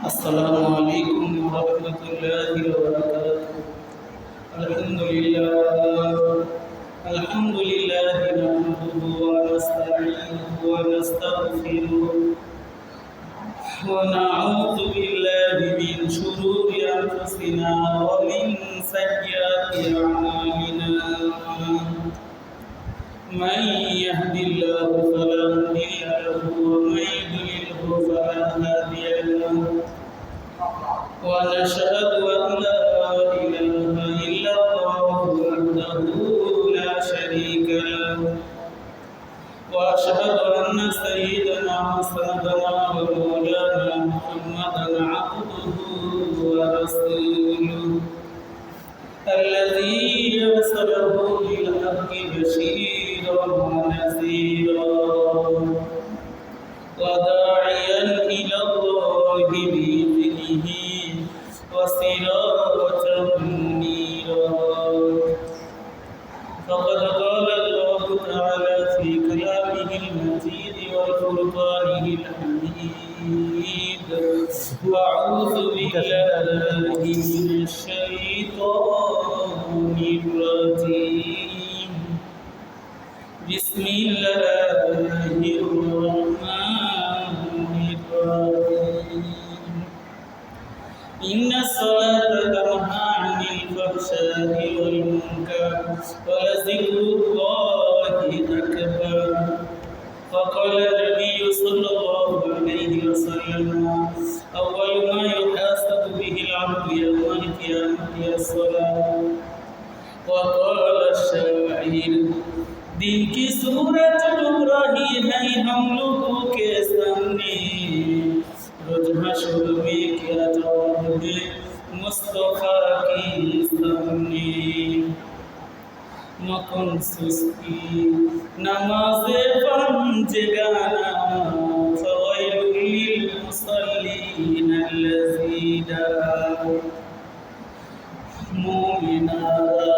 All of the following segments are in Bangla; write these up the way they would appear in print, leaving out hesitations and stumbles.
السلام عليكم ورحمة الله وبركاته. الحمد لله نحمده ونستعينه ونستغفره ونعوذ بالله من شرور أنفسنا ومن سيئات أعمالنا. من يهد الله فلا مضل له ومن يضلله فلا هادي له. ونشهد أن لا إله إلا الله وحده لا شريك له. وأشهد أن سيدنا وسندنا ومولانا محمدا عبده ورسوله الذي أرسله بالحق بشيرا ونذيرا وداعيا إلى الله بإذنه وسراجا منيرا. فقد قال الله تعالى في كلامه المجيد وفرقانه الحميد: وأعوذ بالله من الشيطان الرجيم. بسم الله الرحمن الرحيم. إن الصلاة تنهى عن الفحشاء والمنكر ولذكر الله أكبر. وقال النبي صلى الله عليه وسلم: أول ما يحاسب به العبد يوم القيامة الصلاة. وقال الشاعر: दिन की सूरज डूब रही है हम लोगों के सामने, रोज हशर में क्या जवाब दे मुस्तफा के सामने. मकुन सुस्ती नमाज़े पंजगाना फवैलुल लिल मुसल्लीन allazina मुमिनारा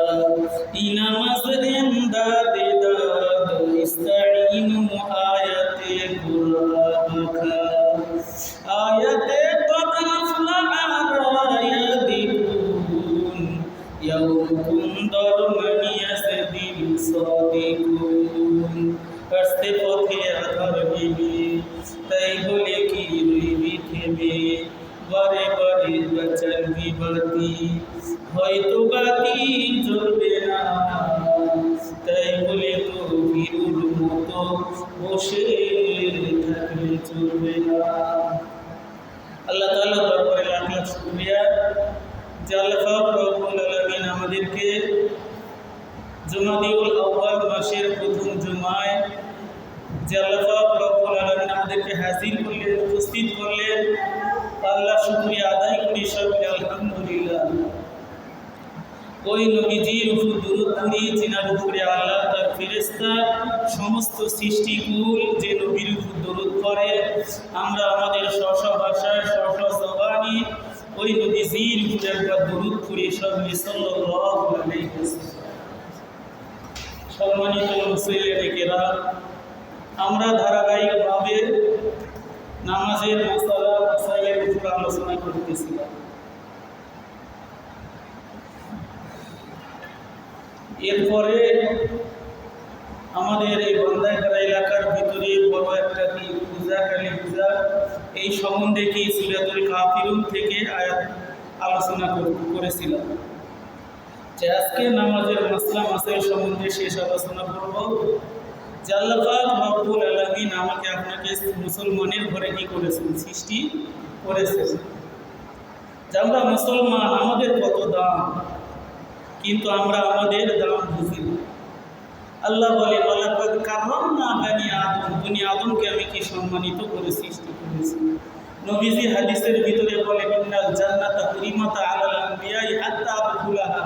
इनामज़ इमदादे दाद इस्ताईनु आयते कुरान का आयते क़द अफ़लहा रायदिकुन यौमुकुम दरमन यसदिल सादिकुन. রাস্তে পথে আধার নেবে, তাই বলে কি রইবি থেমে, বারে বারে চলবি বাতি, হয়তো বাতি জ্বলবে না, তাই বলে তো ভীরুর মতো বসে থাকলে চলবে না. আল্লাহ তাআলা দরবারে লাখ লাখ শুকরিয়া যে আল্লাহ পাক রব্বুল আলামিন আমাদেরকে জুমাদিউল আউয়াল মাসের প্রথম জুমায় যে আল্লাহ পাক রব্বুল আলামিন আমাদেরকে হাজির করলেন, উপস্থিত করলেন, আল্লাহ শুকরিয়া আদায় করি সকলে আলহামদুলিল্লাহ. ওই নবীজির উপর দরুদ পড়ি যিনার উপরে আল্লাহ তার ফেরেশতা সমস্ত সৃষ্টিকুল যে নবীর উপর দরুদ পড়ে, আমরা আমাদের স্ব ভাষায় স্ব জবানি ওই নবীজির উপরে একবার দরুদ পড়ি সকলে সাল্লাল্লাহু আলাইহি ওয়াসাল্লাম. সম্মানিত মুসলিম কেরাম, আমরা ধারাবাহিকভাবে নামাজের মাসালা মাসাইলের উপর আলোচনা করতেছিলাম. এরপরে আমাদের এই বন্দাইখানা এলাকার ভিতরে বড় একটা পূজা, কালী পূজা, এই সম্বন্ধে কি সূরাতুল কাফিরুন থেকে আয়াত আলোচনা করেছিলাম যে আজকে নামাজের মাসলা মাসাইল সম্বন্ধে শেষ আলোচনা করব. যে আল্লাহ পাক রব্বুল আলামিন আমাকে আপনাকে মুসলমানের ঘরে কি করেছেন, সৃষ্টি করেছেন. যে আমরা মুসলমান, আমাদের কত দাম, কিন্তু আমরা আমাদের দাম বুঝি না. আল্লাহ বলে ওয়ালাকাদ কাররামনা বানি আদম, বনি আদমকে আমি কি সম্মানিত করে সৃষ্টি করেছি. নবীজি হাদিসের ভিতরে বলেন ইন্নাল জান্নাতা হুরিমাত আলাল আম্বিয়াই হাত্তা আদখুলাহা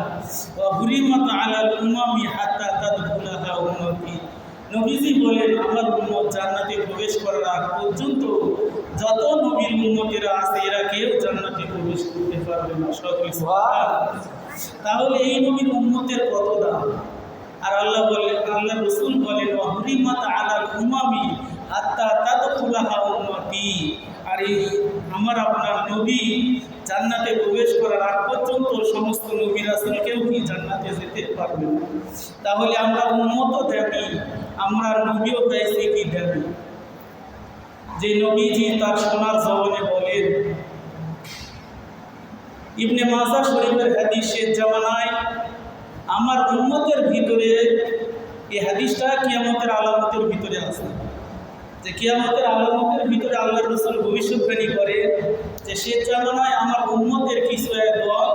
ওয়া হুরিমাত আলাল উম্মামি হাত্তা তাদখুলাহা উম্মতি. নবীজি বলেন আমার উম্মত জান্নাতে প্রবেশ করার আগ পর্যন্ত যত নবীর উম্মতেরা আছে এরা কেউ জান্নাতে প্রবেশ করতে পারবে না. সকলে সুবহানাল্লাহ. তাহলে এই নবীর উম্মতের কত দাম। আর আল্লাহ বলেন, আল্লাহ রাসূল বলেন ওয়াহুরিমাত আলাল উমামি হাত্তা তাদখুলাহা উম্মতি। আর এই আমার আপনার নবী জান্নাতে প্রবেশ করার আগ পর্যন্ত সমস্ত নবী রাসূল কেউ কি জান্নাতে যেতে পারবে না। তাহলে আমরা উম্মত দাবি, আমরা নবীও পেয়েছি কি দাবি, যে নবীজি তার সোনার জবানে বলেন, ইবনে মাজাহ শরীফের হাদিসের জামানায় আমার উম্মতের ভিতরে, এই হাদিসটা কিয়ামতের আলামতের ভিতরে আছে, যে কিয়ামতের আলামতের ভিতরে আল্লাহর রাসূল ভবিষ্যৎবাণী করে যে সে জামানায় আমার উম্মতের কিছু এক দল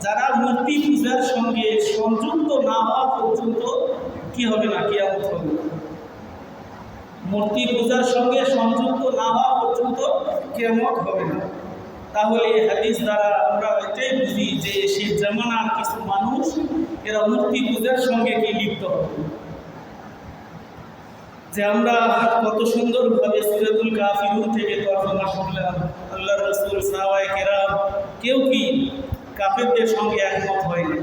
যারা মূর্তি পূজার সঙ্গে সংযুক্ত না হওয়া পর্যন্ত কি হবে না, কিয়ামত হবে না। মূর্তি পূজার সঙ্গে সংযুক্ত না হওয়া পর্যন্ত কিয়ামত হবে না। তাহলে হাদিস দ্বারা আমরা এটাই বুঝি যে সেই জামানার কিছু মানুষ এরা মূর্তি পূজার সঙ্গে কি লিপ্ত হবে। যে আমরা কত সুন্দরভাবে সূরাতুল কাফিরুন থেকে তরজমা শুনলাম, আল্লাহর রাসূল সাহাবায়ে কেরাম কেউ কি কাফেরদের সঙ্গে একমত হয়নি।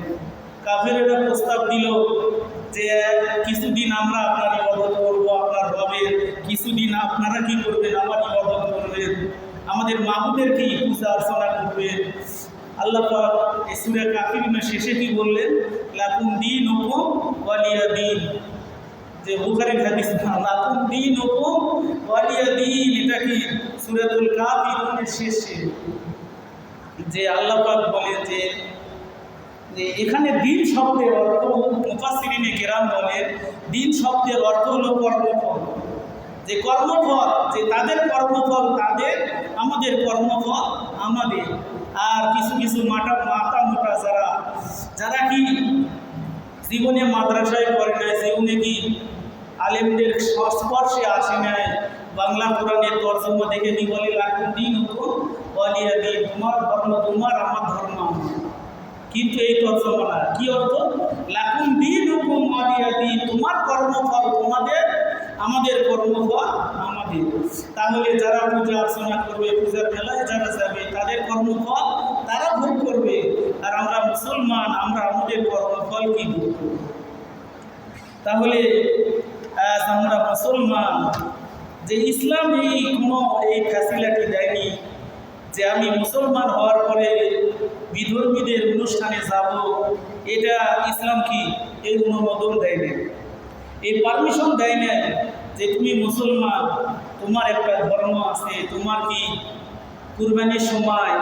কাফেরেরা প্রস্তাব দিল যে কিছুদিন আমরা আপনার ইবাদত করব, আপনার রবের, কিছুদিন আপনারা কি করবেন, আমার ইবাদত করবেন, আমাদের মাবুদের কি পূজা অর্চনা করবেন। আল্লাহ পাক এই সূরা কাফিরুনের শেষে কি বললেন, লাকুম দীনুকুম ওয়ালিয়া দীন, যে বুখারীর হাদিস, লাকুম দীনুকুম ওয়ালিয়া দীন, এটা কি সূরাতুল কাফিরুনের শেষে যে আল্লাহ পাক বলেন যে এখানে দিন শব্দের অর্থ, মুফাসসিরিনে কেরাম বলেন দিন শব্দের অর্থ হলো কর্মফল, যে কর্মফল, যে তাদের কর্মফল তাদের, আমাদের কর্মফল আমাদের। আর কিছু কিছু মাথা মোটা যারা কি জীবনে মাদ্রাসায় পড়ে নাই, জীবনে কি আলেমদের সংস্পর্শে আসে নাই, বাংলা কোরআনের তরজমা দেখে কি বলে, লাকুম দীনুকুম ওয়ালিয়া দীন, তোমার ধর্ম তোমার, আমার ধর্ম আমার। কিন্তু এই তরজমা না, কি অর্থ, লাকুম দীনুকুম ওয়ালিয়া দীন, তোমার কর্মফল তোমাদের, আমাদের কর্মফল আমাদের। তাহলে যারা পূজা অর্চনা করবে, পূজার মেলায় যারা যাবে, তাদের কর্মফল তারা ভোগ করবে, আর আমরা মুসলমান, আমরা আমাদের কর্মফল কি ভোগ করব। তাহলে আজ আমরা মুসলমান, যে ইসলাম এই ফ্যাসিলিটি দেয়নি যে আমি মুসলমান হওয়ার পরে বিধর্মীদের অনুষ্ঠানে যাব, এটা ইসলাম কি এই অনুমোদন দেয় না, এই পারমিশন দেয় না যে তুমি মুসলমান, তোমার একটা ধর্ম আছে, তোমার কি কুরবানির সময়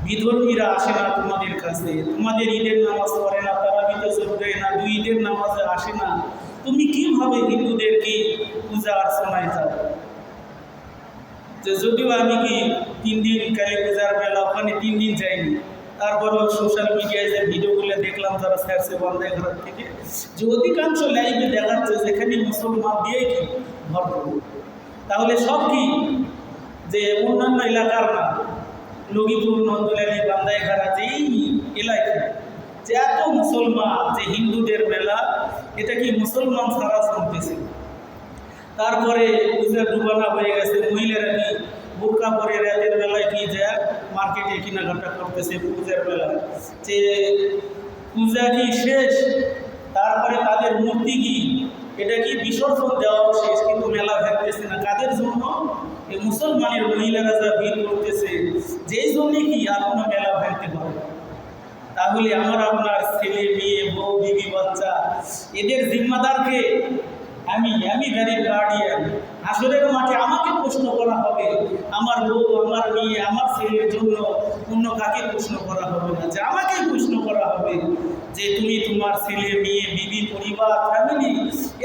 বিধর্মীরা আসে না তোমাদের কাছে, তোমাদের ঈদের নামাজ পড়ে না, তারাবিতে যোগ দেয় না, 2 ঈদের নামাজে আসে না, তুমি কিভাবে হিন্দুদের কি পূজা অর্চনায় যাও। যে যদিও আমি কি 3 দিন কালী পূজার মেলা ওখানে 3 দিন যাইনি, তারপরেও সোশ্যাল মিডিয়ায় যে ভিডিওগুলো দেখলাম যারা স্যারসে বন্ধে ঘর থেকে, যে অধিকাংশ লাইভে দেখাচ্ছে যেখানে মুসলমান দিয়ে কি ভরপুর। তাহলে সব কি যে অন্যান্য এলাকার না, লগিপুর, নন্দলালি, বান্দাইঘাটা, যে এই এলাকায় যে এত মুসলমান, যে হিন্দুদের মেলা, এটা কি মুসলমান সারা শুনতেছে। তারপরে পূজা ডুবানা হয়ে গেছে, মহিলারা কি বোরকা পরে রাতের বেলায় কি যায় মার্কেটে কেনাকাটা করতেছে পূজার বেলায়, যে পূজা কি শেষ, তারপরে তাদের মূর্তি কি এটা কি বিসর্জন দেওয়া শেষ, কিন্তু মেলা ভাঙতেছে না। কাদের জন্য? এই মুসলমানের মহিলারা যা ভিড় করতেছে, যেই জন্যে কি আর কোনো মেলা ভাঙতে পারে। তাহলে আমার আপনার ছেলে মেয়ে, বউ, বিবি, বাচ্চা, এদের জিম্মাদারকে আমি গাড়ির গার্ডিয়ান। হাসরের মাঠে আমাকে প্রশ্ন করা হবে, আমার বউ, আমার মেয়ে, আমার ছেলের জন্য অন্য কাকে প্রশ্ন করা হবে না, যে আমাকেই প্রশ্ন করা হবে যে তুমি তোমার ছেলে মেয়ে, বিবি, পরিবার, ফ্যামিলি,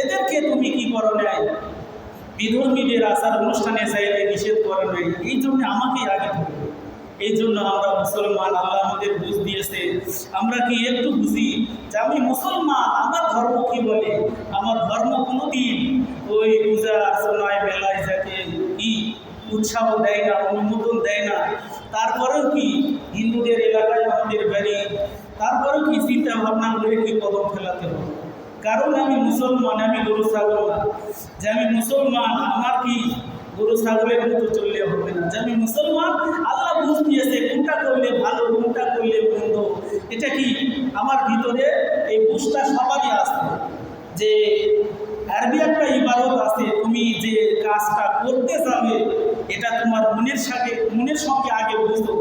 এদেরকে তুমি কি করো নাই, বিধর্মীদের আচার অনুষ্ঠানে চাইলে নিষেধ করো নাই, এই জন্য আমাকেই আগে ধরবে। এই জন্য আমরা মুসলমান, আল্লাহ আমাদের বুঝ দিয়েছে, আমরা কি একটু বুঝি যে আমি মুসলমান, আমার ধর্ম কি বলে। আমার ধর্ম কোনোদিন ওই পূজা অর্চনায় মেলায় যাকে কি উৎসাহ দেয় না, অনুমোদন দেয় না। তারপরেও কি হিন্দুদের এলাকায় আমাদের বাড়ি, তারপরেও কি চিন্তা ভাবনা করে কি কদম ফেলাতে হবে। কারণ আমি মুসলমান, আমি গরু ছাগল না, যে আমি মুসলমান, আমার কি গরু ছাগলের মতো চললে হবে না, যে আমি মুসলমান। আল্লাহ বুঝ দিয়েছে কোনটা করলে ভালো, কোনটা করলে মন্দ, এটা কি আমার ভিতরে এই বুঝটা সবারই আছে। যে আরবি একটা ইবাদত আছে, তুমি যে কাজটা করতে যাবে এটা তোমার মনের সঙ্গে আগে বুঝো।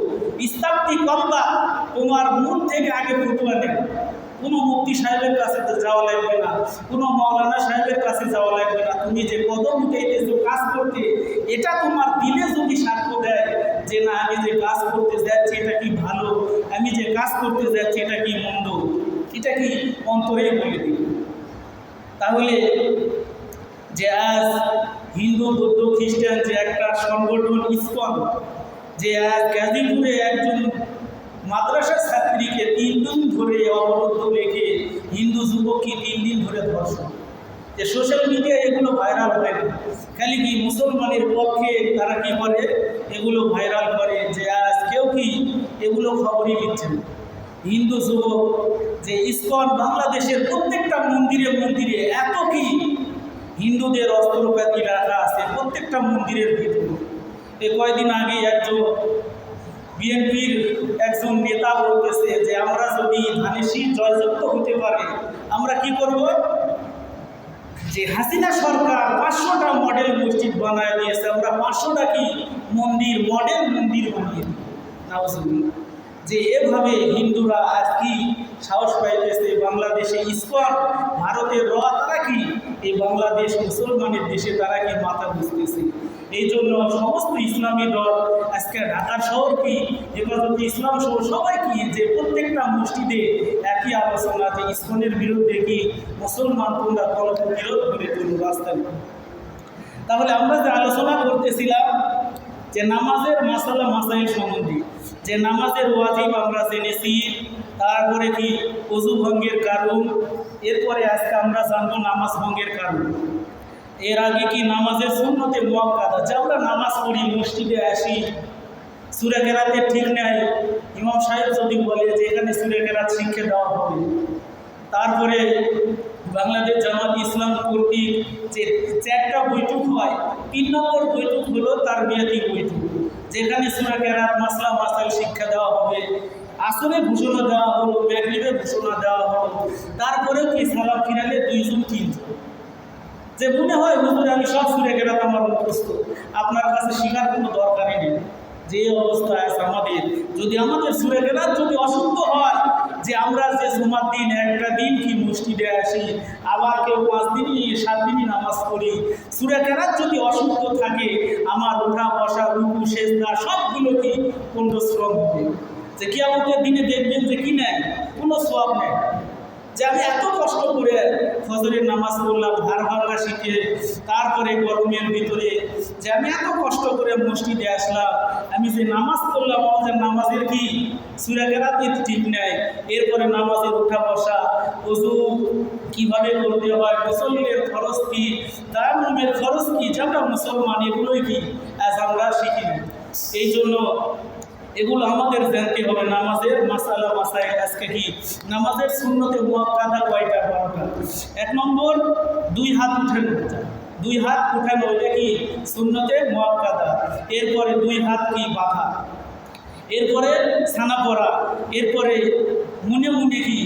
ইস্তাফতি কল্বা, তোমার মন থেকে আগে ফতুয়া নেই। কোনো মুফতি সাহেবের কাছে তো যাওয়া লাগবে না, কোনো মাওলানা সাহেবের কাছে যাওয়া লাগবে না। তুমি যে কদম উঠাইতেছো কাজ করতে, এটা তোমার দিলে যদি সাক্ষ্য দেয় যে না আমি যে কাজ করতে যাচ্ছি এটা কি ভালো, আমি যে কাজ করতে যাচ্ছি এটা কি মন্দ, এটা কি অন্তরে বলে দিই। তাহলে যে আজ হিন্দু বৌদ্ধ খ্রিস্টান যে একটা সংগঠন ইসকন, যে আজ গাজীপুরে একজন মাদ্রাসা ছাত্রীকে 3 দিন ধরে অবরুদ্ধ রেখে হিন্দু যুবককে 3 দিন ধরে ধর্ষণ, যে সোশ্যাল মিডিয়ায় এগুলো ভাইরাল হয় না, খালি কি মুসলমানের পক্ষে তারা কি করে এগুলো ভাইরাল করে, যে আজ কেউ কি এগুলো খবরই নিচ্ছে না। হিন্দু যুবক যে ইসকন বাংলাদেশের প্রত্যেকটা মন্দিরে মন্দিরে এত কি হিন্দুদের অস্ত্রপাতি রাখা আছে প্রত্যেকটা মন্দিরের ভিতরে। এই কয়েকদিন আগে একজন বিএনপির একজন নেতা বলতেছে যে আমরা যদি ধানের শীষ জয়যুক্ত হতে পারে আমরা কি করব, যে হাসিনা সরকার 500টা মডেল মসজিদ বানায় দিয়েছে, আমরা 500টা কি মন্দির মডেল মন্দির বানিয়ে দিই। নাউজুবিল্লাহ। যে এভাবে হিন্দুরা আজ কি সাহস পাইতেছে বাংলাদেশে ইসকন, ভারতের র, তারা কি এই বাংলাদেশ মুসলমানের দেশে তারা কি মাথা বুঝতেছে। এই জন্য সমস্ত ইসলামী দল আজকে ঢাকার শহর কি হেফাজতে ইসলাম সহ সবাই কি যে প্রত্যেকটা মসজিদে একই আলোচনা যে ইসকনের বিরুদ্ধে কি মুসলমান তোমরা কলম বিরোধ করে তুলো রাস্তায়। তাহলে আমরা যে আলোচনা করতেছিলাম যে নামাজের মাসালা মাসাইল সম্বন্ধে, যে নামাজের ওয়াজিব আমরা জেনেছি, তারপরে কি ওযু ভঙ্গের কারণ, এরপরে আজকে আমরা জানবো নামাজ ভঙ্গের কারণ। এর আগে কি নামাজের সুন্নতে মুআক্কাদা, যে আমরা নামাজ পড়ি মসজিদে আসি সূরা কেরাতের ঠিক নেই, ইমাম সাহেব যদি বলে যে এখানে সূরা কেরাত শিক্ষা দেওয়া হবে, তারপরে বাংলাদেশ জামাত ইসলাম কর্তৃক যে 4টা বৈঠক হয়, 3 নম্বর বৈঠক হলো তারবিয়াতি বৈঠক, যেখানে সূরা কেরাত মাসলা মাসাইল শিক্ষা দেওয়া হবে। আসরে ঘোষণা দেওয়া হলো, মাগরিবে ঘোষণা দেওয়া হলো, তারপরেও কি সালাম ফিরালে 2 জন 3 জন। যে মনে হয় হুজুর আমি সব সূরা কেরাত আমার মুখস্থ, আপনার কাছে শেখার কোনো দরকারই নেই। যে অবস্থা আছে আমাদের, যদি আমাদের সূরা কেরাত যদি অশুদ্ধ হয়, যে আমরা যে জুমার দিন একটা দিন কি মসজিদে আসি, আবার কেউ 5 দিনই 7 দিনই নামাজ পড়ি, সূরা কেরাত যদি অশুদ্ধ থাকে আমার ওঠা বসা রুকু সেজদা সবগুলো কি পরিশ্রম হবে। যে কিয়ামতের দিনে দেখবেন যে কি নেই কোনো সওয়াব নেই। যে আমি এত কষ্ট করে ফজরের নামাজ পড়লাম ভার ভাঙা শিখে, তারপরে গরমের ভিতরে যে আমি এত কষ্ট করে মসজিদে আসলাম, আমি যে নামাজ পড়লাম আমাদের নামাজের কি সূরা কেরাতের ঠিক নেই। এরপরে নামাজের উঠা বসা, ওযু কীভাবে করতে হয়, গোসলের খরচ কী, তায়াম্মুমের খরচ কী, যে আমরা মুসলমান এগুলোই কি আজ আমরা শিখি না। এই জন্য এগুলো আমাদের জানতে হবে। নামাজের মাসালা মাসাইল আজকে কি নামাজের সুন্নতে মুআক্কাদা কয়টা? 12টা। 1 নম্বর 2 হাত উঠানো, 2 হাত উঠানো এটা কি সুন্নতে মুআক্কাদা। এরপরে 2 হাত কি বাঁধা, এরপরে ছানা পড়া, এরপরে মনে মনে কি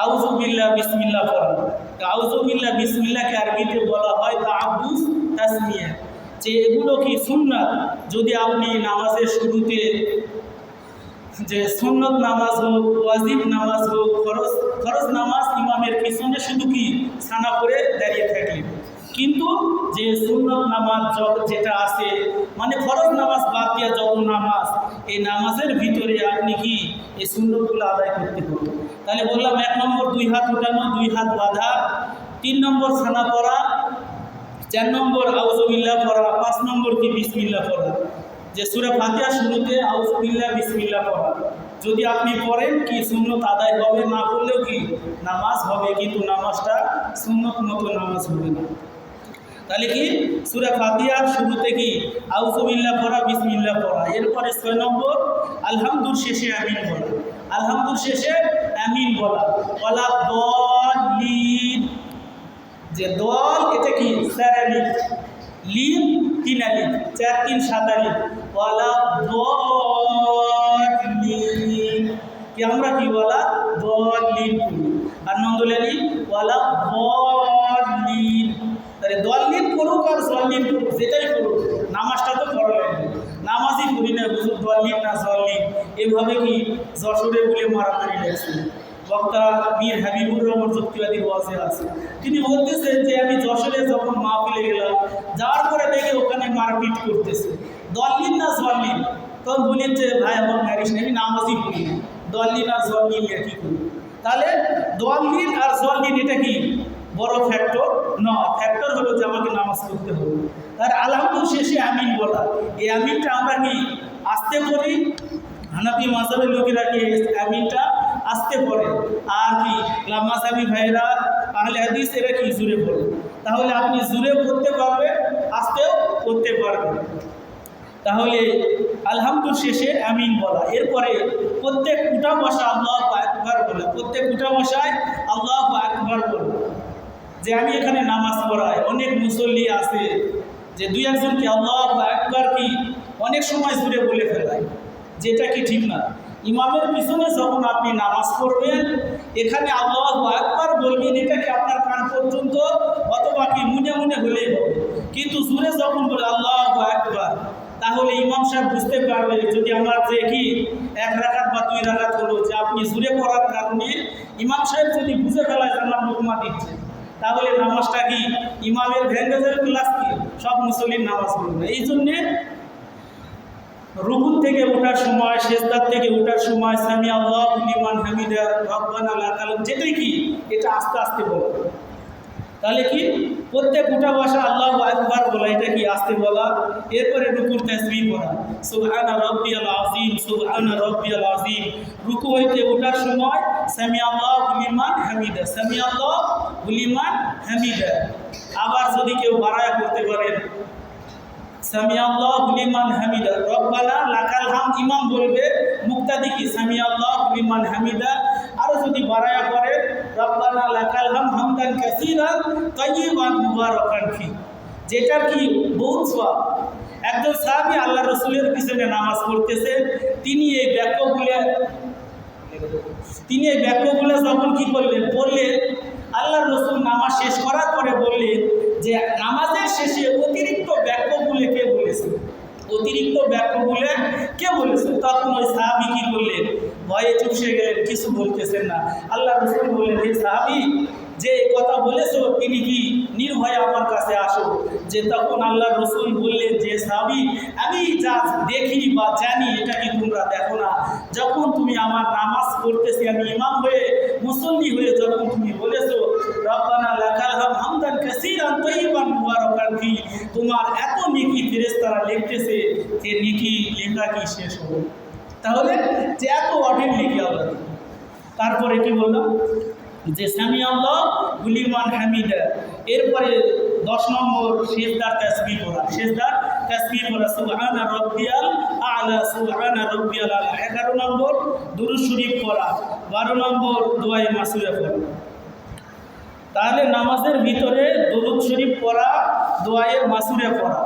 আউযু বিল্লাহ বিসমিল্লাহ পড়া। আউযু বিল্লাহ বিসমিল্লাহকে আরবিতে বলা হয় তাআব্বুদ তাসমিয়া। যে এগুলো কি সুন্নাত, যদি আপনি নামাজের শুরুতে যে সুন্নত নামাজ হোক, ওয়াজিব নামাজ হোক, ফরজ নামাজ ইমামের পিছনে শুধু কি ছানা করে দাঁড়িয়ে থাকলেন, কিন্তু যে সুন্নত নামাজ যেটা আছে মানে ফরজ নামাজ বাদ দিয়া যত নামাজ, এই নামাজের ভিতরে আপনি কি এই সুন্নতগুলো আদায় করতে হবে। তাহলে বললাম 1 নম্বর 2 হাত উঠানো, 2 হাত বাঁধা, 3 নম্বর ছানা পড়া, 4 নম্বর আউযু বিল্লাহ পড়া, 5 নম্বর কি বিসমিল্লাহ পড়া। যে সূরা ফাতিহা শুরুতে আউযু বিল্লাহ বিসমিল্লাহ পড়া যদি আপনি পড়েন কি সুন্নত আদায় হবে, না পড়লেও কি নামাজ হবে, কিন্তু নামাজটা সুন্নত মতো নামাজ হবে না। তাহলে কি সূরা ফাতিহার শুরুতে কি আউযু বিল্লাহ পড়া, বিসমিল্লাহ পড়া। এরপরে 6 নম্বর আলহামদুর শেষে আমিন বলা, আলহামদুর শেষে আমিন বলা। ওয়ালা দলিন, যে দল এটা কি 4 আলিফ, লিম 3 আলিফ, 4 3 7 আলিফ। ওয়ালা দলিন কি আমরা কি ওয়ালা দলিন করি, আর নন্দলালি ওয়ালা দলিন। তাহলে দলিন করুক আর জলিন করুক যেটাই করুক নামাজটা তো দলিল না জলিল, এভাবে কি যশোরে বলে মারামারি লাগছে। বক্তা মীর হাবিবুর রহমান যুক্তিবাদীর ওয়াজে আছে, তিনি বলতেছেন যে আমি যশোরে যখন মাহফিলে গেলাম, যাওয়ার পরে দেখে ওখানে মারপিট করতেছে, দলিল না জলিল। তখন বলেন যে ভাই আমার ম্যারিজ নেই, আমি নামাজই পড়ি না, দলিল আর জলিল কি করি? তাহলে দলিল আর জলিল এটা কি বড় ফ্যাক্টর নয়, ফ্যাক্টর হলো যে আমাকে নামাজ পড়তে হবে। আর আলহামদুলিল্লাহ শেষে আমিন বলা, এই আমিনটা আমরা কি আস্তে করি, হানাফি মাযহাবের লোকেরা কি আমিনটা আস্তে পড়ে, আর কি মাযহাবি ভাইরা আহলে হাদিস এরা কি জোরে পড়ে। তাহলে আপনি জোরে পড়তে পারবেন, আস্তেও পড়তে পারবেন। তাহলে আলহামদুলিল্লাহ শেষে আমিন বলা, এরপরে প্রত্যেক উঠা বসা আল্লাহু আকবার বলা, প্রত্যেক উঠা বসায় আল্লাহু আকবার বলা। যে আমি এখানে নামাজ পড়াই, অনেক মুসল্লি আছে যে দুই একজনকে আল্লাহু আকবার কি অনেক সময় জুড়ে বলে ফেলায়, যেটা কি ঠিক না। ইমামের পিছনে যখন আপনি নামাজ পড়বেন, এখানে আল্লাহু আকবার বলবেন, এটা কি আপনার কান পর্যন্ত অথবা কি মনে মনে হলেই হবে। কিন্তু জুড়ে যখন বলে আল্লাহু আকবার, তাহলে ইমাম সাহেব বুঝতে পারবে যদি আমার যে কি 1 রাকাত বা 2 রাকাত হলো, যে আপনি জুড়ে পড়ার কারণে ইমাম সাহেব যদি বুঝে ফেলায় যে আমার লোকমা দিচ্ছে, তাহলে নামাজটা কি ইমামের ভেঙে যাবে, প্লাস কি সব মুসল্লির নামাজ পড়বে। এই জন্যে রুকু থেকে ওঠার সময়, সেজদার থেকে ওঠার সময় সামি আল্লাহু লিমান হামিদা রব্বানা লাকাল, যেটাই কি এটা আস্তে আস্তে বলা। তাহলে কি প্রত্যেক উঠা বসা আল্লাহু আকবার বলা, এটা কি আস্তে বলা। এরপরে রুকুর তাসবিহ পড়া, সুবহানা রাব্বিয়াল আযীম, সুবহানা রাব্বিয়াল আযীম। রুকু হইতে ওঠার সময় সামি আল্লাহু লিমান হামিদা, সামি আল্লাহু লিমান হামিদা। আবার যদি কেউ বাড়ায় করতে পারেন সামি আল্লাহু লিমান হামিদা রব্বানা লাকাল হামদ, ইমাম বলবে, মুক্তাদি কি সামি আল্লাহু লিমান হামিদা। আরো যদি বাড়ায়া করে রব্বানা লাকাল হামদ হামদান কাসীরান তাইয়িবান মুবারাকান ফি, যেটার কি বহুত সওয়াব। একজন সাহাবী আল্লাহ রাসূলের পিছনে নামাজ পড়তেছে, তিনি এই বাক্যগুলো যখন কি করলেন পড়লেন, আল্লাহ রাসূল নামাজ শেষ করার পরে বললেন যে নামাজের শেষে অতিরিক্ত বাক্যগুলো কে বলেছে, অতিরিক্ত বাক্যগুলো কে বলেছে। তখন ওই সাহাবী কি করলেন, ভয়ে চুপসে গেলেন, কিছু বলতেছেন না। আল্লাহ রাসূল বললেন, হে সাহাবী, যে কথা বলেছো তিনি কি নির্ভয়ে আমার কাছে আসো। যে তখন আল্লাহ রাসূল বললেন যে সাহাবী, আমি যা দেখি বা জানি এটা কি তোমরা দেখো না। যখন তুমি আমার নামাজ পড়তেছি, আমি ইমাম হয়ে মুসল্লি হয়ে যখন তুমি বলেছো রব্বানা লাকাল হামদ হামদান কাসীরান তাইয়িবান মুবারাকান ফি, তোমার এত নেকি ফেরেশতারা লিখতেছে যে নেকি লেখা কি শেষ হবে। তাহলে যে এত অঢেল নেকি আল্লাহ। তারপরে কি বললাম যে সামি আল্লাহু লিমান হামিদা। এরপরে 10 নম্বর সিজদার তাসবিহ পড়া, সিজদার তাসবিহ পড়া, সুবহানা রাব্বিয়াল আ'লা, সুবহানা রাব্বিয়াল আ'লা। 11 নম্বর দুরূদ শরীফ পড়া, 12 নম্বর দোয়ায়ে মাসুরা পড়া। তাহলে নামাজের ভিতরে দুরূদ শরীফ পড়া, দোয়ায়ে মাসুরা পড়া।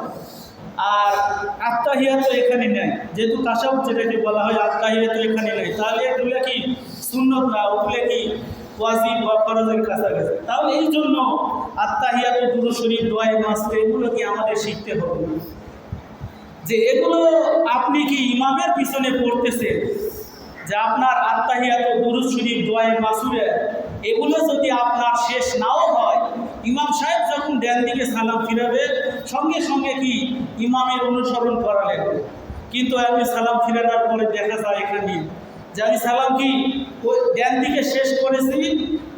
আর আত্তাহিয়াত এখানে নেই, যেহেতু তাশাহুদ যেটাকে বলা হয়, আত্তাহিয়াত এখানে নেই। তাহলে এগুলো কি সুন্নত না, ওগুলো কি ওয়াজিব বা ফরজের কাছাকাছি। তাহলে এই জন্য আত্তাহিয়াত, দুরূদ শরীফ, দোয়ায়ে মাসুরা এগুলো কি আমাদের শিখতে হবে। যে এগুলো আপনি কি ইমামের পিছনে পড়তেছেন, যে আপনার আত্তাহিয়াত, দুরূদ শরীফ, দোয়ায়ে মাসুরা এগুলো যদি আপনার শেষ নাও হয়, ইমাম সাহেব যখন ডান দিকে সালাম ফিরাবে, সঙ্গে সঙ্গে কি ইমামের অনুসরণ করা লাগবে। কিন্তু আমি সালাম ফিরানোর পরে দেখা যায় এখানে যে আমি সালাম কি ওই ডান দিকে শেষ করেছি,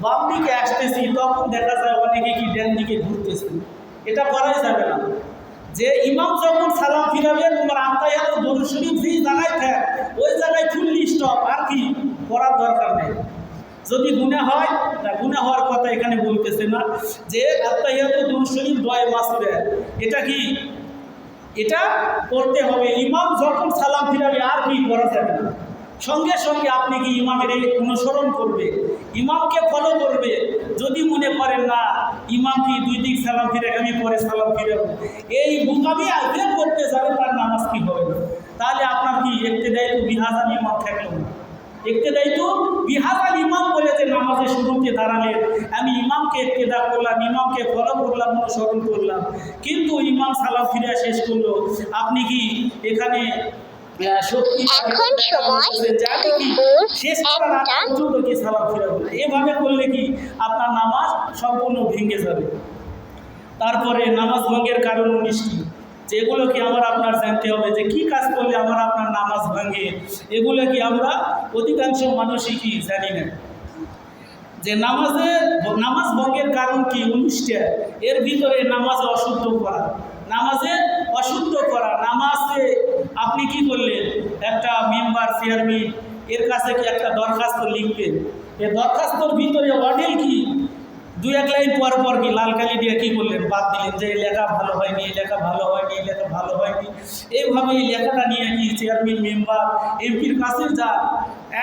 বাম দিকে আসতেছি, তখন দেখা যায় অনেকে কি ডান দিকে ঘুরতেছে। এটা করাই যাবে না। যে ইমাম যখন সালাম ফিরাবে, তোমার আত্তাহিয়াত, দুরূদ শরীফ যেই জায়গায় থাক ওই জায়গায় ফুললি স্টপ, আর কি পড়ার দরকার নেই। যদি গুনাহ হয়, না গুনাহ হওয়ার কথা এখানে বলতেছে না, যে আত্তাহিয়াত, দুরূদ শরীফ, দোয়ায়ে মাসুরা এটা কি এটা করতে হবে। ইমাম যখন সালাম ফিরাবে আর কি করা যাবে না, সঙ্গে সঙ্গে আপনি কি ইমামের অনুসরণ করবে, ইমামকে ফলো করবে। যদি মনে করেন না ইমাম কি 2 দিক সালাম ফিরে আমি পরে সালাম ফিরাবো, এই বোকামি আগে করতে যাবে, তার নামাজ কি হবে না। তাহলে আপনার কি ইক্তেদায়িত্ব বিহাজাল ইমাম থাকলো না। ইক্তেদায়িত্ব বিহাজাল ইমাম বলে যে নামাজের শুরুতে দাঁড়ালেন, আমি ইমামকে ইক্তেদা করলাম, ইমামকে ফলো করলাম, অনুসরণ করলাম, কিন্তু ইমাম সালাম ফিরে শেষ করলো, আপনি কি এখানে এখন সময় দুপুর একটা। এভাবে করলে কি আপনার নামাজ সম্পূর্ণ ভেঙে যাবে। তারপরে নামাজ ভঙ্গের কারণ 19টি, যেগুলো কি আমার আপনার জানতে হবে যে কি কাজ করলে আমার আপনার নামাজ ভাঙে। এগুলো কি আমরা অধিকাংশ মানুষই কি জানি না, যে নামাজ ভঙ্গের কারণ কি 19টা। এর ভিতরে নামাজে অশুদ্ধ করা, নামাজে আপনি কি করলেন, একটা মেম্বার চেয়ারম্যান এর কাছে কি একটা দরখাস্ত লিখবেন, এই দরখাস্তর ভিতরে অডিল কি 2-1 লাইন পর কি লাল কালি দিয়ে কি করলেন, বাদ দিলেন যে এই লেখা ভালো হয়নি, এই লেখা ভালো হয়নি, এই লেখা ভালো হয়নি। এইভাবে এই লেখাটা নিয়ে কি চেয়ারম্যান, মেম্বার, এমপির কাছে যান,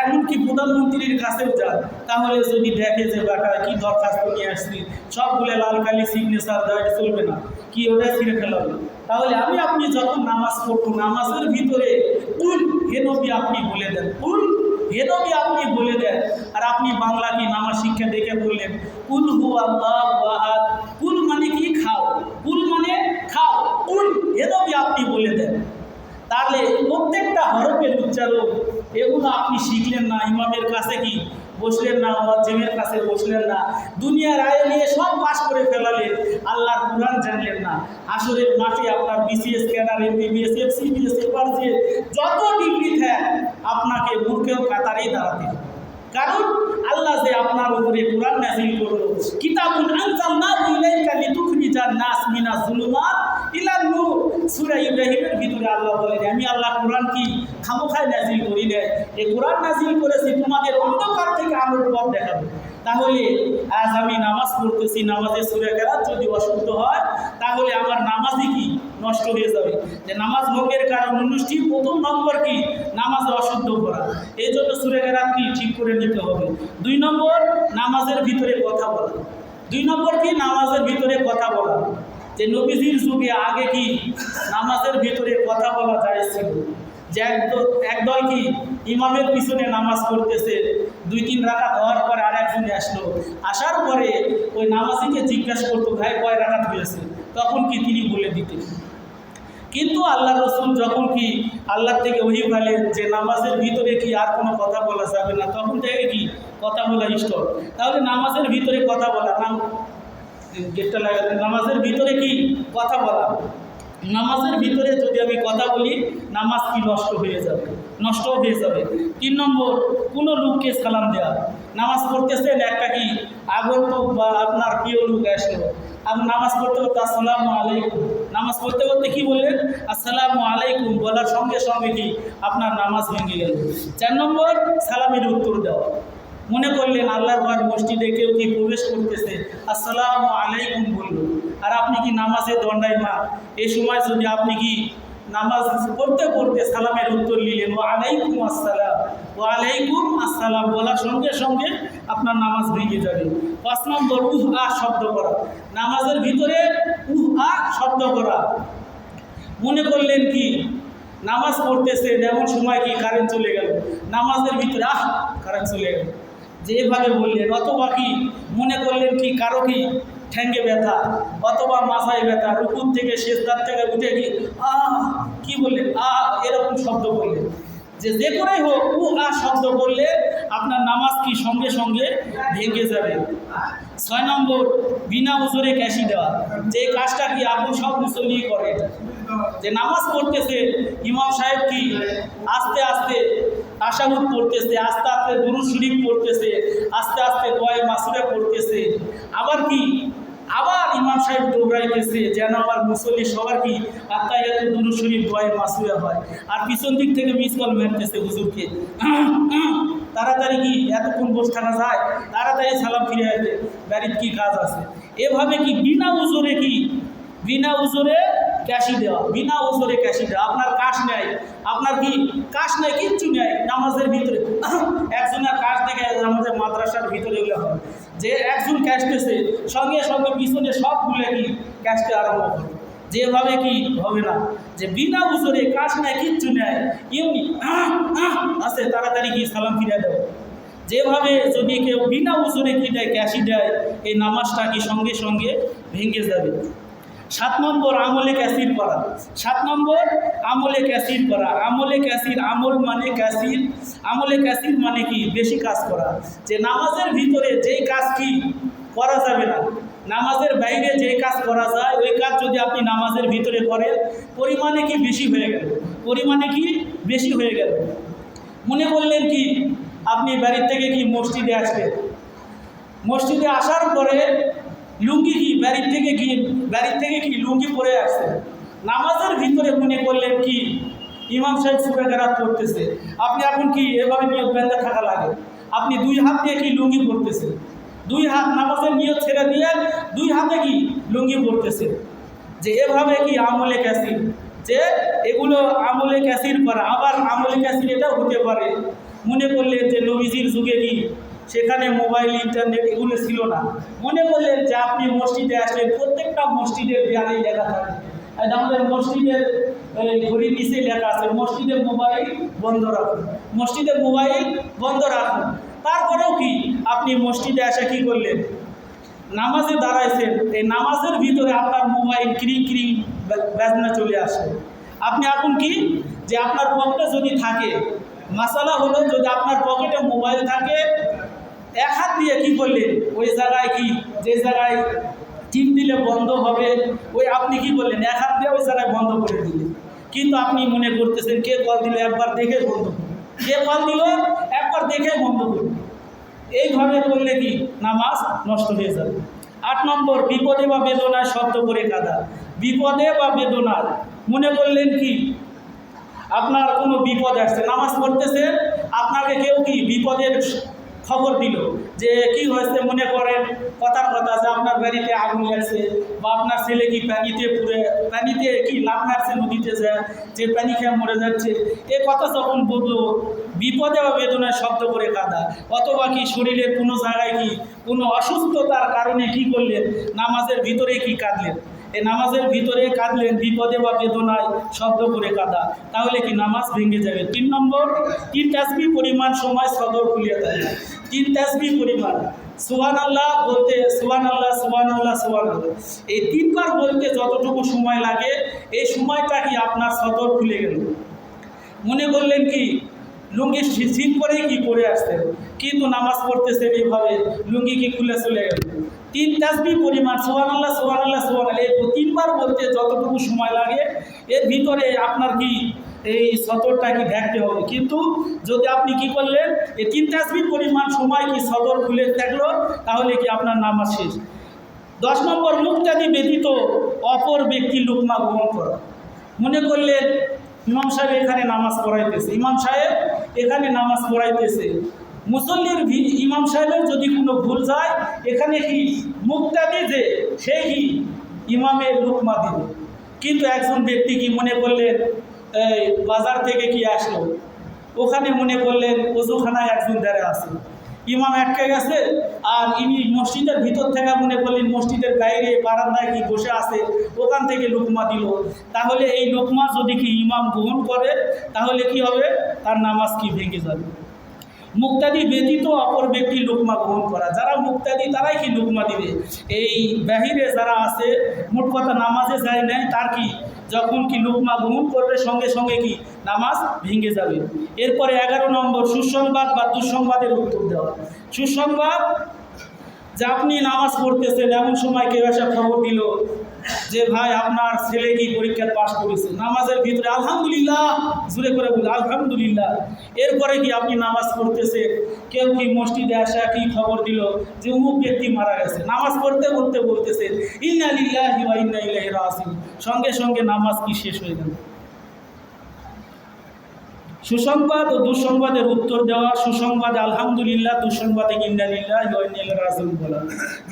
এমনকি প্রধানমন্ত্রীর কাছেও যান। তাহলে যদি দেখে যে বেটা কি দরখাস্ত নিয়ে আসছি, সবগুলো লাল কালি সিগনেচার দেওয়া চলবে না, কি ওটা ছিঁড়ে ফেলাবে। তাহলে আপনি যখন নামাজ পড়বো, নামাজের ভিতরে কুল হে নবী আপনি বলে দেন, কুল হে নবী আপনি বলে দেন। আর আপনি বাংলা কি নামাজ শিক্ষা দেখে বললেন কুল হু আল্লাহু আহাদ। কুল মানে কি খাও, কুল মানে খাও, কুল হে নবী আপনি বলে দেন। তাহলে প্রত্যেকটা হরফের উচ্চারণ এগুলো আপনি শিখলেন না, ইমামের কাছে কি বসলেন না, ওয়াজিমের কাছে বসলেন না, দুনিয়ার আয় নিয়ে সব পাস করে ফেলালেন, আল্লাহর কুরআন জানলেন না। আসরের মাঠে আপনার BCS cadre, MBBS, FCBS, FRCS যত ডিগ্রি থাক আপনাকে মূর্খের কাতারেই দাঁড়াতে হবে। কারণ আল্লাহ যে আপনার উপরে কুরআন নাযিল করলো, কিতাবুন আনজালনাহু ইলাইকা লিতুখরিজান নাস মিনাজ যুলুমাত ইলান নূর। সূরা ইব্রাহিমের ভিতরে আল্লাহ বলেন, আমি আল্লাহ কুরআন কি খামোখায় নাযিল করি না, এই কুরআন নাযিল করেছি তোমাদের অন্ধকার থেকে আলোর পথ দেখাবো। তাহলে আজ আমি নামাজ পড়তেছি, নামাজে সূরা কেরাত যদি অশুদ্ধ হয় তাহলে আমার নামাজই কি নষ্ট হয়ে যাবে। যে নামাজ ভঙ্গের কারণ 19টি, প্রথম নম্বর কি নামাজে অশুদ্ধ করা, এই জন্য সূরা কেরাত কি ঠিক করে নিতে হবে। 2 নম্বর নামাজের ভিতরে কথা বলা, 2 নম্বর কি নামাজের ভিতরে কথা বলা। যে নবীজির যুগে আগে কি নামাজের ভিতরে কথা বলা যায় ছিল, যে একদল কি ইমামের পিছনে নামাজ পড়তেছে, 2-3 রাকাত হওয়ার পরে আর একজনে আসলো, আসার পরে ওই নামাজিকে জিজ্ঞাসা করতো ভাই কয় রাকাত হয়েছে, তখন কি তিনি বলে দিতেন। কিন্তু আল্লাহ রসুল যখন কি আল্লাহ থেকে ওহী পেলেন যে নামাজের ভিতরে কি আর কোনো কথা বলা যাবে না, তখন থেকে কি কথা বলা স্টপ। তাহলে নামাজের ভিতরে কথা বলা গেটটা লাগাতে, নামাজের ভিতরে কি কথা বলা, নামাজের ভিতরে যদি আমি কথা বলি নামাজ কি নষ্ট হয়ে যাবে। 3 নম্বর কোনো লোককে সালাম দেওয়া, নামাজ পড়তেছেন একটা কি আগন্তুক বা আপনার প্রিয় লোক আসলো, আপনি নামাজ পড়তে করতে আসসালামু আলাইকুম, নামাজ পড়তে করতে কি বললেন আসসালামু আলাইকুম বলার সঙ্গে সঙ্গে কি আপনার নামাজ ভেঙে গেল। 4 নম্বর সালামের উত্তর দেওয়া, মনে করলেন আল্লাহর ঘর মসজিদে কেউ কি প্রবেশ করতেছে, আসসালামু আলাইকুম বলল, আর আপনি কি নামাজে দণ্ডায়মান, এই সময় যদি আপনি কি নামাজ পড়তে পড়তে সালামের উত্তর নিলেন ওয়ালাইকুম আসসালাম বলার সঙ্গে সঙ্গে আপনার নামাজ ভেঙে যাবে। 5 নম্বর শব্দ করা, নামাজের ভিতরে শব্দ করা। মনে করলেন কি নামাজ পড়তেছে, এমন সময় কি কারেন্ট চলে গেল, নামাজের ভিতরে কারেন্ট চলে গেল, যেভাবে বললেন। অথবা কি মনে করলেন কি কারো কি ঠ্যাঙ্গে ব্যথা অথবা মাথায় ব্যথা, রুকুর থেকে সেজদার থেকে উঠে কি কি বললেন এরকম শব্দ করলেন। যে করেই হোক শব্দ করলে আপনার নামাজ কি সঙ্গে সঙ্গে ভেঙে যাবে। 6 নম্বর বিনা উজরে ক্যাশি দেওয়া, যে কাজটা কি আপনি সব মুসল্লি করে, যে নামাজ পড়তেছে ইমাম সাহেব কি আস্তে আস্তে তাশাহুদ পড়তেছে, আস্তে আস্তে দুরূদ শরীফ পড়তেছে, আস্তে আস্তে দোয়া মাসুরা পড়তেছে, আবার ইমাম সাহেব দৌড়াইতেছে যেন আমার মুসল্লি সবার কি আত্মায়াত দুরূদ শরীফ দোয়া মাসুরা হয়, আর পিছন দিক থেকে মিস কল মারতেছে হুজুরকে, তাড়াতাড়ি কি এতক্ষণ বসে থাকা যায়, তাড়াতাড়ি সালাম ফিরে আসবে, বাড়ির কি কাজ আছে। এভাবে কি বিনা উজরে ক্যাশি দেওয়া, আপনার কাশ নেয়, আপনার কি কাশ নেয়, কিচ্ছু নেয় নামাজের ভিতরে। একজনের কাশ দেখে আমাদের মাদ্রাসার ভিতরে এগুলো হয়, যে একজন ক্যাশতেছে সঙ্গে সঙ্গে পিছনে সবগুলো কি ক্যাশতে আরম্ভ করে, যেভাবে কি হবে না, যে বিনা উজরে কাশ নেয়, কিচ্ছু নেয়, এমনি আছে তাড়াতাড়ি কি সালাম ফিরে দেয়। যেভাবে যদি কেউ বিনা উজরে কি দেয়, ক্যাশি দেয়, এই নামাজটা কি সঙ্গে সঙ্গে ভেঙে যাবে। 7 নম্বর আমলে ক্যাসির করা। 7 নম্বর আমলে ক্যাসির করা। আমলে ক্যাসির, আমল মানে ক্যাসির, আমলে ক্যাসির মানে কি বেশি কাজ করা। যে নামাজের ভিতরে যেই কাজ কি করা যাবে না, নামাজের বাইরে যেই কাজ করা যায় ওই কাজ যদি আপনি নামাজের ভিতরে করেন পরিমাণে কি বেশি হয়ে গেল, পরিমাণে কি বেশি হয়ে গেল। মনে করলেন কি আপনি বাড়ির থেকে কি মসজিদে আসলেন, মসজিদে আসার পরে লুঙ্গি কি বাড়ির থেকে কি লুঙ্গি পরে আসছে, নামাজের ভিতরে মনে করলেন কি ইমাম সাহেব সূরা কেরাত পড়তেছে, আপনি এখন কি এভাবে নিয়ত বেঁধে থাকা লাগে, আপনি 2 হাত দিয়ে কি লুঙ্গি পড়তেছে, 2 হাত নামাজের নিয়ত ছেড়ে দিয়ে 2 হাতে কি লুঙ্গি পড়তেছে। যে এভাবে কি আমলে ক্যাসির, যে এগুলো আমলে ক্যাসির করা। আবার আমলে ক্যাসির এটাও হতে পারে মনে করলেন যে নবীজির যুগে কি সেখানে মোবাইল ইন্টারনেট এগুলো ছিল না, মনে করলেন যে আপনি মসজিদে আসলেন, প্রত্যেকটা মসজিদের দেয়ালে লেখা থাকে, আমাদের মসজিদের ঘড়ির নিচে লেখা আছে মসজিদের মোবাইল বন্ধ রাখুন, মসজিদের মোবাইল বন্ধ রাখুন। তারপরেও কি আপনি মসজিদে এসে কি করলেন, নামাজে দাঁড়াইছেন, এই নামাজের ভিতরে আপনার মোবাইল ক্রিং ক্রিং বাজনা চলে আসে। আপনি এখন কি যে আপনার পকেটে যদি থাকে, মাসালা হলো যদি আপনার পকেটে মোবাইল থাকে, 1 হাত দিয়ে কি করলেন ওই জায়গায় কি যে জায়গায় টিপ দিলে বন্ধ হবে ওই আপনি কি করলেন 1 হাত দিয়ে ওই জায়গায় বন্ধ করে দিলেন। কিন্তু আপনি মনে করতেছেন কে কল দিল একবার দেখে বন্ধ করুন, কে কল দিল একবার দেখে বন্ধ করুন। এইভাবে করলে কি নামাজ নষ্ট হয়ে যাবে। 8 নম্বর বিপদে বা বেদনায় শব্দ করে কাঁদা। বিপদে বা বেদনার মনে করলেন কি আপনার কোনো বিপদ আসছে, নামাজ পড়তেছে, আপনাকে কেউ কি বিপদের খবর দিল যে কি হয়েছে, মনে করেন কথার কথা যে আপনার বাড়িতে আগুন লাগছে বা আপনার ছেলে কি পানিতে কি লাফ মারছে নদীতে যায়, যে পানি খেয়ে মরে যাচ্ছে, এ কথা যখন বললো বিপদে বা বেদনায় শব্দ করে কাঁদা। অথবা কি শরীরের কোনো জায়গায় কি কোনো অসুস্থতার কারণে কি করলেন নামাজের ভিতরে কি কাঁদলেন, এই নামাজের ভিতরে কাঁদলেন বিপদে বা বেদনায় শব্দ করে কাঁদা, তাহলে কি নামাজ ভেঙে যাবে। 3 নম্বর 3 তাসবিহ পরিমাণ সময় সদর খুলিয়ে দেয়। 3 তাসবিহ পরিমাণ সুবহানাল্লাহ বলতে সুবহানাল্লাহ সুবহানাল্লাহ সুবহানাল্লাহ এই 3 বার বলতে যতটুকু সময় লাগে এই সময়টা কি আপনার সদর খুলে গেল। মনে করলেন কি লুঙ্গি শীত করেই কি পরে আসতেন, কিন্তু নামাজ পড়তেছেন এইভাবে লুঙ্গি কি খুলে চলে গেল। 3 তাসবিহ পরিমাণ সুবহানাল্লাহ সুবহানাল্লাহ সুবহানাল্লাহ এই 3 বার বলতে যতটুকু সময় লাগে এর ভিতরে আপনার কি এই সদরটা কি ঢাকতে হবে। কিন্তু যদি আপনি কি করলেন এই 3 তাসবিহ পরিমাণ সময় কি সদর খুলে থাকলো তাহলে কি আপনার নামাজ শেষ। 10 নম্বর মুক্তাদি ব্যতীত অপর ব্যক্তির লুকমা গ্রহণ করা। মনে করলেন ইমাম সাহেব এখানে নামাজ পড়াইতেছে, ইমাম সাহেব এখানে নামাজ পড়াইতেছে, মুসল্লির ইমাম সাহেবের যদি কোনো ভুল যায় এখানে কি মুক্তাদি যে সে কি ইমামের লুকমা দিবে। কিন্তু একজন ব্যক্তি কি মনে করলেন এই বাজার থেকে কি আসলো, ওখানে মনে করলেন ওজুখানায় একজন দাঁড়িয়ে আছে, ইমাম আটকে গেছে আর ইনি মসজিদের ভিতর থেকে মনে করলেন মসজিদের বাইরে বারান্দায় কি বসে আছে, ওখান থেকে লুকমা দিল, তাহলে এই লুকমা যদি কি ইমাম গ্রহণ করে তাহলে কি হবে, তার নামাজ কি ভেঙে যাবে। মুক্তাদি ব্যতীত অপর ব্যক্তি লুকমা গ্রহণ করা, যারা মুক্তাদি তারাই কি লুকমা দিবে। এই বাহিরে যারা আছে মোট কথা নামাজে যায় নাই তার কি যখন কি লুকমা গ্রহণ করবে সঙ্গে সঙ্গে কি নামাজ ভেঙে যাবে। এরপরে 11 নম্বর সুসংবাদ বা দুঃসংবাদের উত্তর দেওয়া। সুসংবাদ যে আপনি নামাজ পড়তেছেন এমন সময় কেউ এসে খবর দিল যে ভাই আপনার ছেলে কি পরীক্ষায় পাশ করেছে, নামাজের ভিতরে আলহামদুলিল্লাহ জোরে করে বলি আলহামদুলিল্লাহ। এরপরে কি আপনি নামাজ পড়তেছে, কেউ কি মসজিদে আসা কি খবর দিল যে অমুক ব্যক্তি মারা গেছে, নামাজ পড়তে পড়তে বলতেছেন ইন্না লিল্লাহি ওয়া ইন্না ইলাইহি রাজিউন, সঙ্গে সঙ্গে নামাজ কি শেষ হয়ে গেল। সুসংবাদ ও দুঃসংবাদের উত্তর দেওয়া। সুসংবাদে আলহামদুলিল্লাহ, দুঃসংবাদে ইন্না লিল্লাহি ওয়া ইন্না ইলাইহি রাজিউন বলা।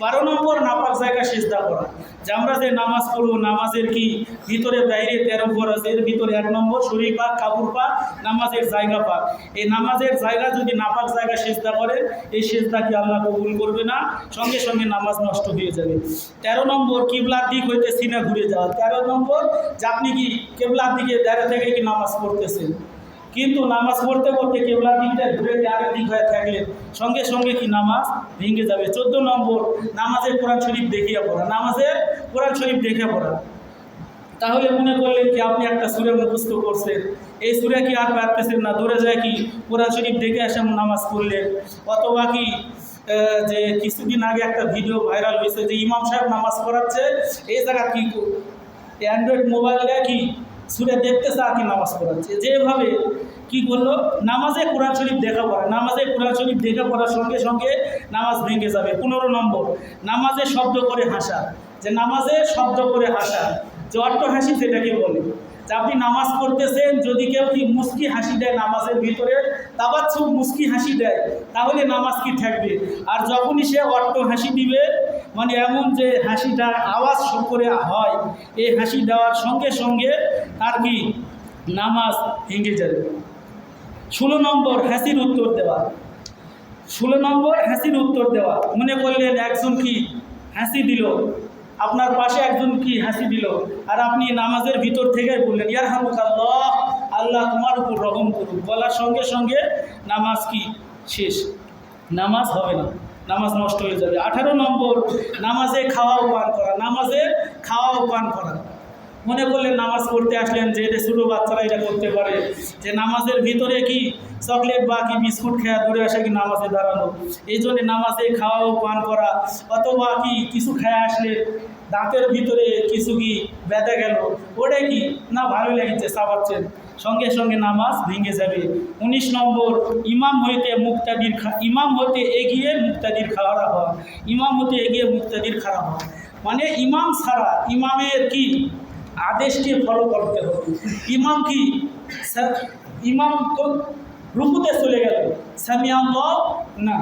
12 নম্বর নাপাক জায়গায় সিজদা করা। যে আমরা যে নামাজ পড়ব নামাজের কি ভিতরে বাইরে 13 ফরজ, এর ভিতরে 1 নম্বর শরীর পাক কাপড় পাক নামাজের জায়গা পাক। এই নামাজের জায়গা যদি নাপাক জায়গায় সিজদা করে এই সিজদা কি আল্লাহ কবুল করবে না, সঙ্গে সঙ্গে নামাজ নষ্ট হয়ে যাবে। 13 নম্বর কিবলার দিক হইতে সিনা ঘুরে যাওয়া। 13 নম্বর যে আপনি কি কিবলার দিকে দাঁড়িয়ে থেকে কি নামাজ পড়তেছেন, কিন্তু নামাজ পড়তে পড়তে কেবলার দিকটা ঘুরে আরেক দিক হয়ে থাকলে সঙ্গে সঙ্গে কি নামাজ ভেঙে যাবে। 14 নম্বর, নামাজের কোরআন শরীফ দেখিয়ে পড়া। নামাজের কোরআন শরীফ দেখে পড়া। তাহলে মনে করলেন কি আপনি একটা সূরা মুখস্থ করছেন, এই সূরা কি আর পারতেছেন না, দূরে যায় কি কোরআন শরীফ দেখে এসে নামাজ পড়লেন। অথবা কি যে কিছুদিন আগে একটা ভিডিও ভাইরাল হয়েছে যে ইমাম সাহেব নামাজ পড়াচ্ছে, এই জায়গা কি অ্যান্ড্রয়েড মোবাইল দেয় কি সূরা দেখতেছে আর কি নামাজ পড়াচ্ছে। যেভাবে কি করলো, নামাজে কোরআন শরীফ দেখা পড়া। নামাজে কোরআন শরীফ দেখা পড়ার সঙ্গে সঙ্গে নামাজ ভেঙে যাবে। 15 নম্বর, নামাজে শব্দ করে হাসা। যে নামাজে শব্দ করে হাসা, যে অট্ট হাসি সেটাকে বলে। যে আপনি নামাজ পড়তেছেন, যদি কেউ কি মুস্কি হাসি দেয় নামাজের ভিতরে, তাবাচ্ছু মুস্কি হাসি দেয়, তাহলে নামাজ কি থাকবে। আর যখনই সে অট্ট হাসি দিবে, মানে এমন যে হাসিটা আওয়াজ করে হয়, এই হাসি দেওয়ার সঙ্গে সঙ্গে তার কি নামাজ ভেঙে যাবে। 16 নম্বর, হাসির উত্তর দেওয়া। 16 নম্বর, হাসির উত্তর দেওয়া। মনে করলেন একজন কি হাসি দিল, আপনার পাশে একজন কি হাসি দিল, আর আপনি নামাজের ভিতর থেকে বললেন ইয়ারহামুকাল্লাহ, আল্লাহ তোমার উপর রহম করুক, বলার সঙ্গে সঙ্গে নামাজ কি শেষ, নামাজ হবে না, নামাজ নষ্ট হয়ে যাবে। 18 নম্বর, নামাজে খাওয়া ও পান করা। নামাজে খাওয়া ও পান করা। মনে করলেন নামাজ পড়তে আসলেন, যে এটা ছোটো বাচ্চারা এটা করতে পারে, যে নামাজের ভিতরে কি চকলেট বা কি বিস্কুট খেয়া দূরে আসে কি নামাজে দাঁড়ানো, এই জন্যে নামাজে খাওয়া ও পান করা। অথবা কি কিছু খেয়ে আসলে দাঁতের ভিতরে কিছু কি বেঁধে গেল, ওটাই কি না ভালো লেগেছে চাবাচ্ছেন, সঙ্গে সঙ্গে নামাজ ভেঙে যাবে। 19 নম্বর, ইমাম হইতে ইমাম হতে এগিয়ে মুক্তাদির খাড়া হওয়া। ইমাম হতে এগিয়ে মুক্তাদির খাড়া হওয়া মানে ইমাম ছাড়া ইমামের কি আদেশকে ফলো করতে হবে। ইমাম কি ইমাম তো রুকুতে চলে গেল, সামিআল্লাহ না,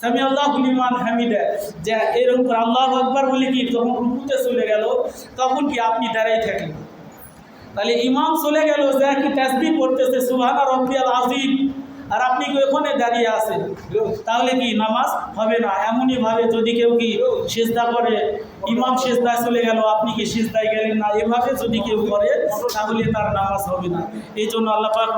সামিআল্লাহু লিমান হামিদা, যে এরকম করে আল্লাহু আকবার বলে কি যখন রুকুতে চলে গেল, তখন কি আপনি দাঁড়াই থাকেন। তাহলে ইমাম চলে গেল, যা কি তাসবিহ পড়তেছে সুবহানা রাব্বিয়াল আযীম, আর আপনি কি ওখানে দাঁড়িয়ে আছেন, তাহলে কি নামাজ হবে না। এমনই ভাবে যদি কেউ কি সিজদা করে, ইমাম সিজদায় চলে গেল, আপনি কি সিজদায় গেলেন না, এভাবে যদি কেউ করে তাহলে তার নামাজ হবে না। এই জন্য আল্লাহ পাক